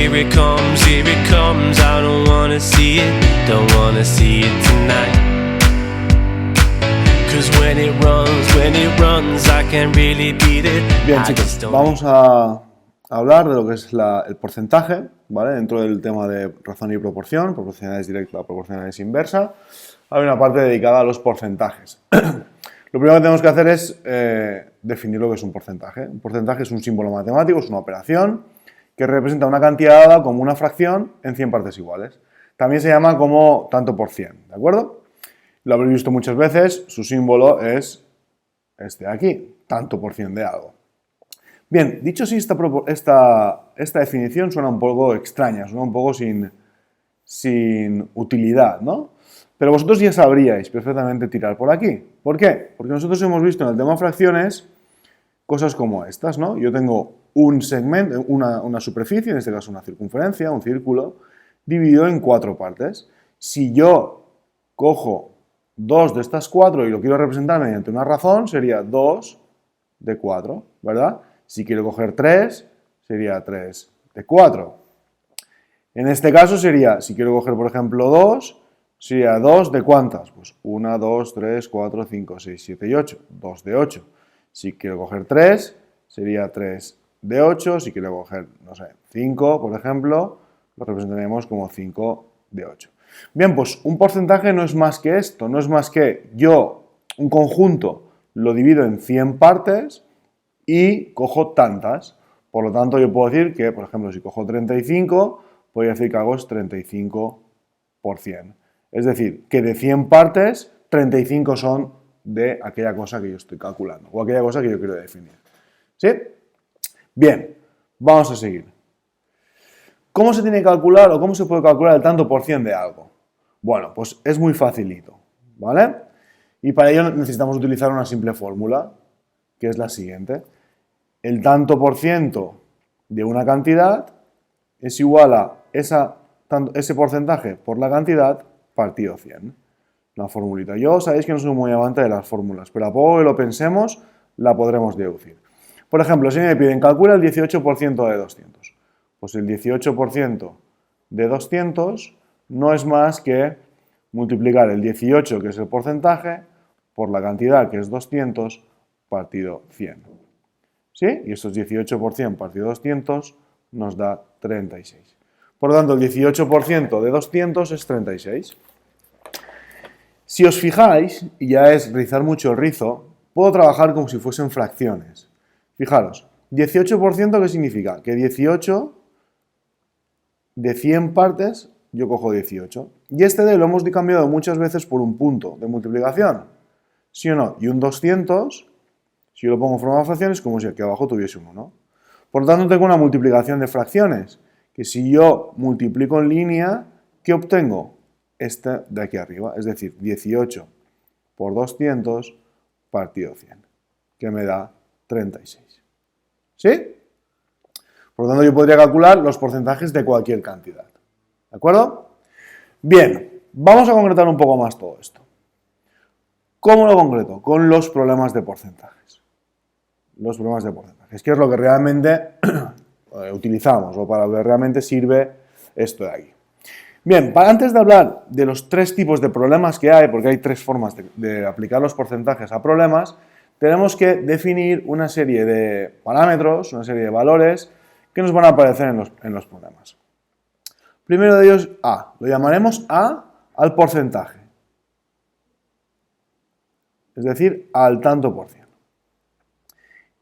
here it comes, I don't wanna see it tonight. Cause when it runs, I can't really beat it. Bien, chicos, vamos a hablar de lo que es el porcentaje, ¿vale? Dentro del tema de razón y proporción, proporcionalidad directa, proporcionalidad inversa, hay una parte dedicada a los porcentajes. Lo primero que tenemos que hacer es definir lo que es un porcentaje. Un porcentaje es un símbolo matemático, es una operación que representa una cantidad dada como una fracción en 100 partes iguales. También se llama como tanto por 100, ¿de acuerdo? Lo habréis visto muchas veces, su símbolo es este de aquí, tanto por 100 de algo. Bien, dicho así, esta definición suena un poco extraña, suena un poco sin utilidad, ¿no? Pero vosotros ya sabríais perfectamente tirar por aquí. ¿Por qué? Porque nosotros hemos visto en el tema fracciones cosas como estas, ¿no? Yo tengo un segmento, una superficie, en este caso una circunferencia, un círculo, dividido en 4 partes. Si yo cojo 2 de estas 4 y lo quiero representar mediante una razón, sería 2 de 4, ¿verdad? Si quiero coger 3, sería 3 de 4. En este caso sería, si quiero coger, por ejemplo, 2, sería 2 de ¿cuántas? Pues 1, 2, 3, 4, 5, 6, 7 y 8. 2 de 8. Si quiero coger 3, sería 3 de 8. Si quiero coger, no sé, 5, por ejemplo, lo representaremos como 5 de 8. Bien, pues un porcentaje no es más que esto, no es más que yo, un conjunto, lo divido en 100 partes y cojo tantas. Por lo tanto, yo puedo decir que, por ejemplo, si cojo 35, podría decir que hago es 35%. Es decir, que de 100 partes, 35 son de aquella cosa que yo estoy calculando o aquella cosa que yo quiero definir. ¿Sí? Bien, vamos a seguir. ¿Cómo se tiene que calcular o cómo se puede calcular el tanto por cien de algo? Bueno, pues es muy facilito, ¿vale? Y para ello necesitamos utilizar una simple fórmula, que es la siguiente. El tanto por ciento de una cantidad es igual a ese porcentaje por la cantidad partido 100. Una formulita. Yo sabéis que no soy muy amante de las fórmulas, pero a poco que lo pensemos, la podremos deducir. Por ejemplo, si me piden calcula el 18% de 200. Pues el 18% de 200 no es más que multiplicar el 18, que es el porcentaje, por la cantidad, que es 200, partido 100. ¿Sí? Y estos 18 por 100 partido 200 nos da 36. Por lo tanto, el 18% de 200 es 36. Si os fijáis, y ya es rizar mucho el rizo, puedo trabajar como si fuesen fracciones. Fijaros, 18% ¿qué significa? Que 18 de 100 partes, yo cojo 18. Y este D lo hemos cambiado muchas veces por un punto de multiplicación. ¿Sí o no? Y un 200, si yo lo pongo en forma de fracciones, es como si aquí abajo tuviese un 1. Por lo tanto, tengo una multiplicación de fracciones, que si yo multiplico en línea, ¿qué obtengo? Esta de aquí arriba, es decir, 18 por 200 partido 100, que me da 36. ¿Sí? Por lo tanto, yo podría calcular los porcentajes de cualquier cantidad. ¿De acuerdo? Bien, vamos a concretar un poco más todo esto. ¿Cómo lo concreto? Con los problemas de porcentajes. Los problemas de porcentajes, que es lo que realmente utilizamos o para lo que realmente sirve esto de aquí. Bien, antes de hablar de los 3 tipos de problemas que hay, porque hay 3 formas de aplicar los porcentajes a problemas, tenemos que definir una serie de parámetros, una serie de valores que nos van a aparecer en los problemas. Primero de ellos, A. Lo llamaremos A al porcentaje. Es decir, al tanto por cien.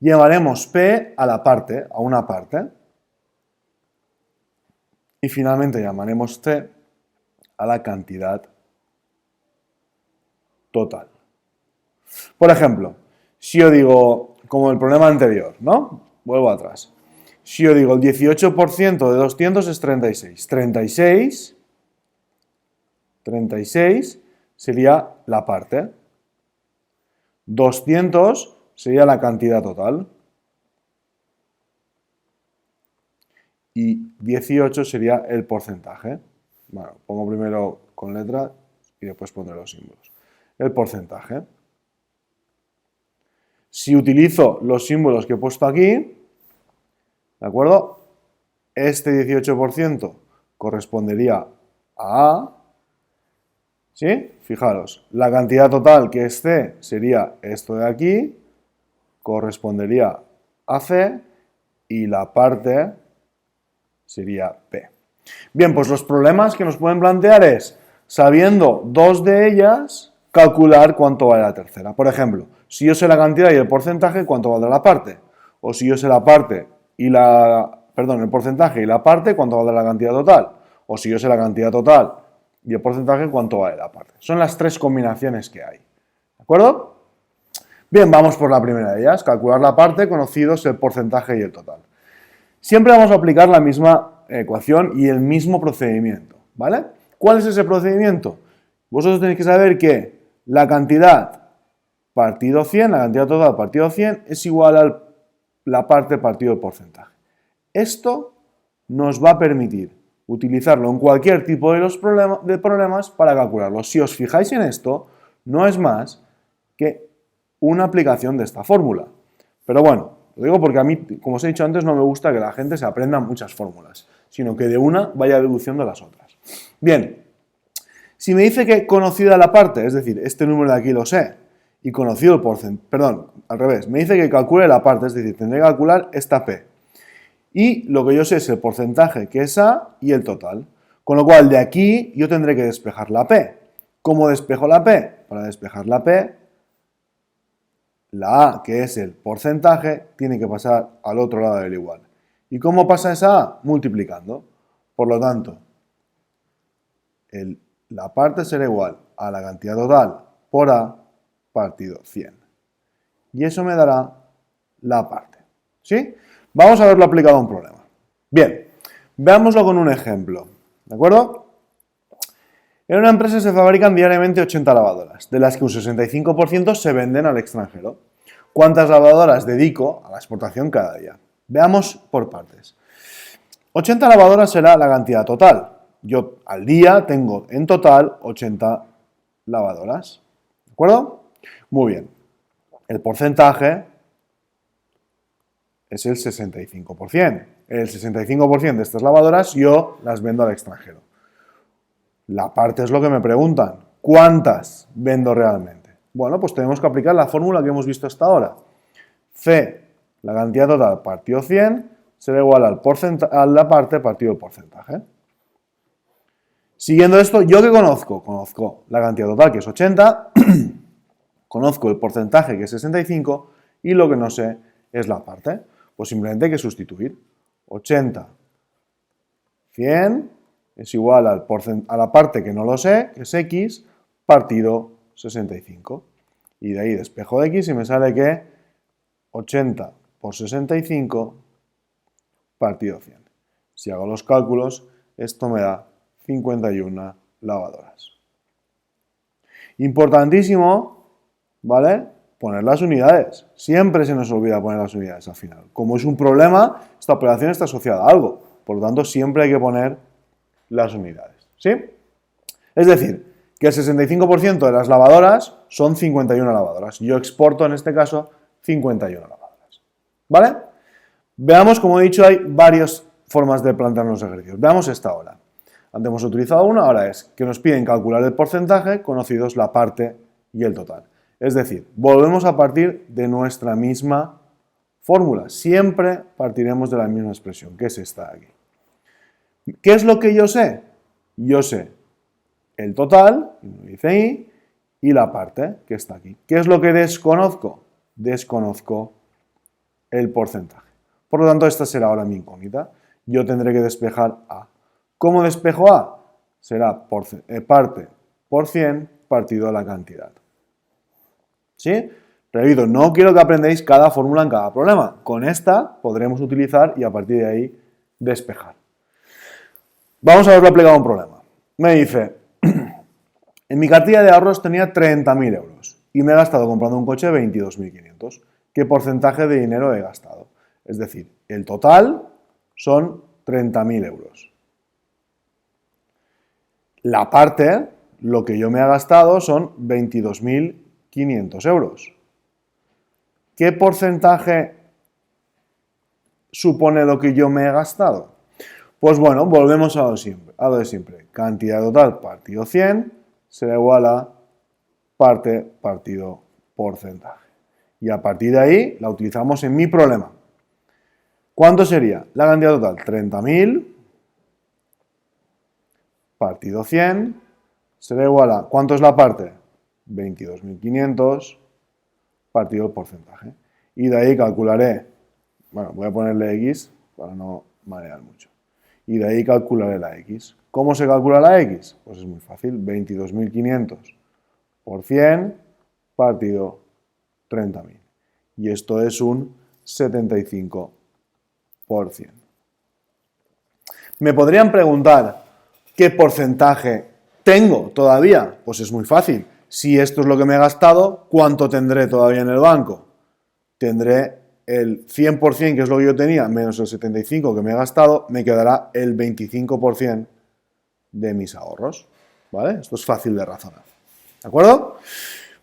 Llevaremos P a la parte, a una parte. Y finalmente llamaremos C a la cantidad total. Por ejemplo, si yo digo, como el problema anterior, ¿no? Vuelvo atrás. Si yo digo el 18% de 200 es 36. 36 sería la parte. 200 sería la cantidad total. Y 18 sería el porcentaje. Bueno, pongo primero con letra y después pondré los símbolos. El porcentaje. Si utilizo los símbolos que he puesto aquí, ¿de acuerdo? este 18% correspondería a A, ¿sí? Fijaros, la cantidad total que es C sería esto de aquí, correspondería a C, y la parte sería P. Bien, pues los problemas que nos pueden plantear es, sabiendo dos de ellas, calcular cuánto vale la tercera. Por ejemplo, si yo sé la cantidad y el porcentaje, ¿cuánto valdrá la parte? O si yo sé la parte y el porcentaje y la parte, ¿cuánto valdrá la cantidad total? O si yo sé la cantidad total y el porcentaje, ¿cuánto vale la parte? Son las tres combinaciones que hay. ¿De acuerdo? Bien, vamos por la primera de ellas, calcular la parte, conocidos el porcentaje y el total. Siempre vamos a aplicar la misma ecuación y el mismo procedimiento, ¿vale? ¿Cuál es ese procedimiento? Vosotros tenéis que saber que la cantidad partido 100, la cantidad total partido 100, es igual a la parte partido el porcentaje. Esto nos va a permitir utilizarlo en cualquier tipo de problemas para calcularlo. Si os fijáis en esto, no es más que una aplicación de esta fórmula. Pero bueno, lo digo porque a mí, como os he dicho antes, no me gusta que la gente se aprenda muchas fórmulas, sino que de una vaya deduciendo las otras. Bien, si me dice que conocida la parte, es decir, este número de aquí lo sé, y conocido el porcentaje, perdón, al revés, me dice que calcule la parte, es decir, tendré que calcular esta P. Y lo que yo sé es el porcentaje, que es A, y el total. Con lo cual, de aquí yo tendré que despejar la P. ¿Cómo despejo la P? Para despejar la P, la A, que es el porcentaje, tiene que pasar al otro lado del igual. ¿Y cómo pasa esa A? Multiplicando. Por lo tanto, la parte será igual a la cantidad total por A partido 100. Y eso me dará la parte. ¿Sí? Vamos a verlo aplicado a un problema. Bien, veámoslo con un ejemplo. ¿De acuerdo? En una empresa se fabrican diariamente 80 lavadoras, de las que un 65% se venden al extranjero. ¿Cuántas lavadoras dedico a la exportación cada día? Veamos por partes. 80 lavadoras será la cantidad total. Yo al día tengo en total 80 lavadoras. ¿De acuerdo? Muy bien. El porcentaje es el 65%. El 65% de estas lavadoras yo las vendo al extranjero. La parte es lo que me preguntan. ¿Cuántas vendo realmente? Bueno, pues tenemos que aplicar la fórmula que hemos visto hasta ahora. C, la cantidad total partido 100, será igual a la parte partido el porcentaje. Siguiendo esto, ¿yo qué conozco? Conozco la cantidad total, que es 80, conozco el porcentaje, que es 65, y lo que no sé es la parte. Pues simplemente hay que sustituir. 80, 100 es igual a la parte que no lo sé, que es x, partido 65. Y de ahí despejo de x y me sale que 80 por 65 partido 100. Si hago los cálculos, esto me da 51 lavadoras. Importantísimo, ¿vale? Poner las unidades. Siempre se nos olvida poner las unidades al final. Como es un problema, esta operación está asociada a algo. Por lo tanto, siempre hay que poner las unidades. ¿Sí? Es decir, que el 65% de las lavadoras son 51 lavadoras. Yo exporto, en este caso, 51 lavadoras. ¿Vale? Veamos, como he dicho, hay varias formas de plantearnos los ejercicios. Veamos esta ahora. Antes hemos utilizado una, ahora es que nos piden calcular el porcentaje, conocidos la parte y el total. Es decir, volvemos a partir de nuestra misma fórmula. Siempre partiremos de la misma expresión, que es esta de aquí. ¿Qué es lo que yo sé? Yo sé el total, dice ahí, y la parte, que está aquí. ¿Qué es lo que desconozco? Desconozco el porcentaje. Por lo tanto, esta será ahora mi incógnita. Yo tendré que despejar A. ¿Cómo despejo A? Será parte por 100 partido a la cantidad. ¿Sí? Repito, no quiero que aprendáis cada fórmula en cada problema. Con esta podremos utilizar y a partir de ahí despejar. Vamos a verlo aplicado a un problema. Me dice, en mi cartilla de ahorros tenía 30.000 euros y me he gastado comprando un coche 22.500. ¿Qué porcentaje de dinero he gastado? Es decir, el total son 30.000 euros. La parte, lo que yo me he gastado son 22.500 euros. ¿Qué porcentaje supone lo que yo me he gastado? Pues bueno, volvemos a lo de siempre. Cantidad total partido 100 será igual a parte partido porcentaje. Y a partir de ahí la utilizamos en mi problema. ¿Cuánto sería? La cantidad total, 30.000 partido 100 será igual a, ¿cuánto es la parte? 22.500 partido el porcentaje. Y de ahí calcularé, bueno, voy a ponerle X para no marear mucho. Y de ahí calcularé la X. ¿Cómo se calcula la X? Pues es muy fácil, 22.500 por 100 partido 30.000. Y esto es un 75%. Me podrían preguntar qué porcentaje tengo todavía. Pues es muy fácil. Si esto es lo que me he gastado, ¿cuánto tendré todavía en el banco? Tendré el 100%, que es lo que yo tenía, menos el 75% que me he gastado, me quedará el 25% de mis ahorros. ¿Vale? Esto es fácil de razonar. ¿De acuerdo?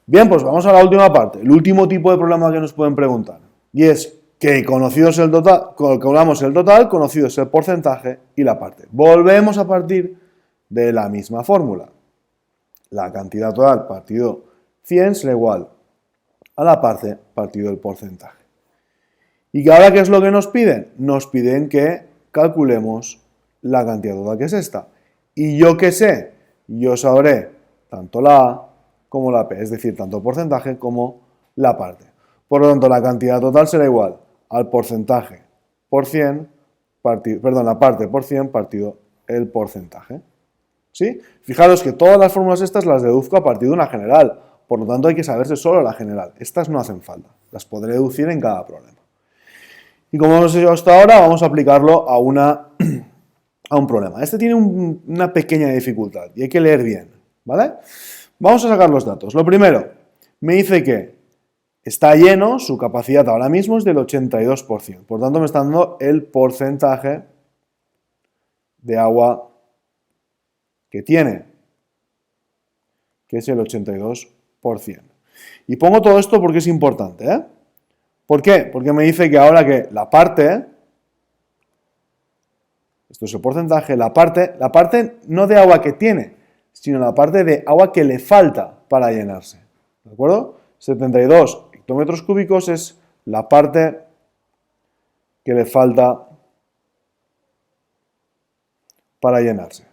Bien, pues vamos a la última parte. El último tipo de problema que nos pueden preguntar. Y es que conocidos el total, calculamos el total, conocido es el porcentaje y la parte. Volvemos a partir de la misma fórmula. La cantidad total partido 100 será igual a la parte partido el porcentaje. ¿Y ahora qué es lo que nos piden? Nos piden que calculemos la cantidad total, que es esta. ¿Y yo qué sé? Yo sabré tanto la A como la P, es decir, tanto el porcentaje como la parte. Por lo tanto, la cantidad total será igual al porcentaje por 100, la parte por 100 partido el porcentaje. ¿Sí? Fijaros que todas las fórmulas estas las deduzco a partir de una general, por lo tanto hay que saberse solo la general. Estas no hacen falta, las podré deducir en cada problema. Y como hemos hecho hasta ahora, vamos a aplicarlo a un problema. Este tiene una pequeña dificultad y hay que leer bien, ¿vale? Vamos a sacar los datos. Lo primero, me dice que está lleno, su capacidad ahora mismo es del 82%. Por tanto, me está dando el porcentaje de agua que tiene, que es el 82%. Y pongo todo esto porque es importante, ¿eh? ¿Por qué? Porque me dice que ahora que la parte, esto es el porcentaje, la parte no de agua que tiene, sino la parte de agua que le falta para llenarse. ¿De acuerdo? 72 hectómetros cúbicos es la parte que le falta para llenarse.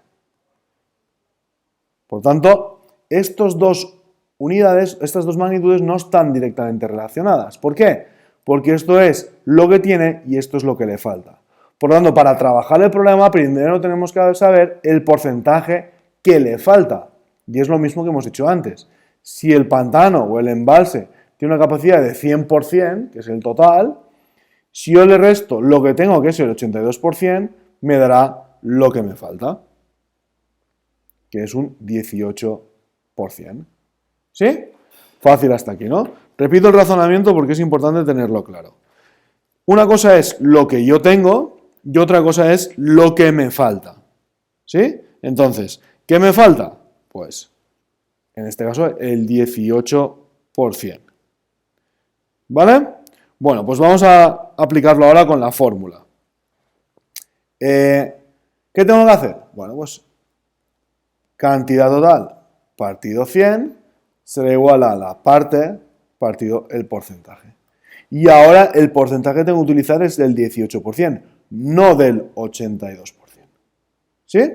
Por tanto, estas dos magnitudes no están directamente relacionadas. ¿Por qué? Porque esto es lo que tiene y esto es lo que le falta. Por lo tanto, para trabajar el problema, primero tenemos que saber el porcentaje que le falta. Y es lo mismo que hemos dicho antes. Si el pantano o el embalse tiene una capacidad de 100%, que es el total, si yo le resto lo que tengo, que es el 82%, me dará lo que me falta, que es un 18%. ¿Sí? Fácil hasta aquí, ¿no? Repito el razonamiento porque es importante tenerlo claro. Una cosa es lo que yo tengo y otra cosa es lo que me falta. ¿Sí? Entonces, ¿qué me falta? Pues, en este caso, el 18%. ¿Vale? Bueno, pues vamos a aplicarlo ahora con la fórmula. ¿Qué tengo que hacer? Bueno, pues cantidad total partido 100 será igual a la parte partido el porcentaje. Y ahora el porcentaje que tengo que utilizar es del 18%, no del 82%. ¿Sí?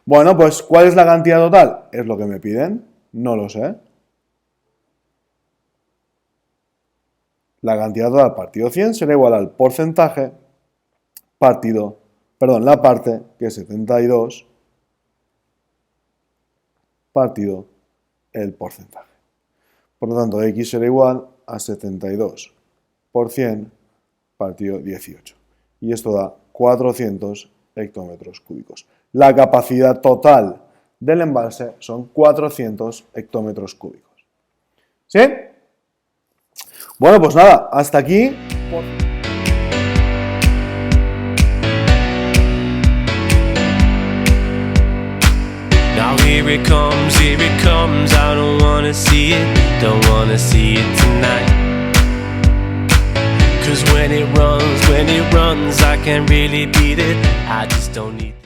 Bueno, pues ¿cuál es la cantidad total? Es lo que me piden, no lo sé. La cantidad total partido 100 será igual al porcentaje la parte, que es 72, partido el porcentaje. Por lo tanto, X será igual a 72 por 100 partido 18. Y esto da 400 hectómetros cúbicos. La capacidad total del embalse son 400 hectómetros cúbicos. ¿Sí? Bueno, pues nada, hasta aquí. Here it comes, I don't wanna see it tonight. 'Cause when when it runs, I can't really beat it. I just don't need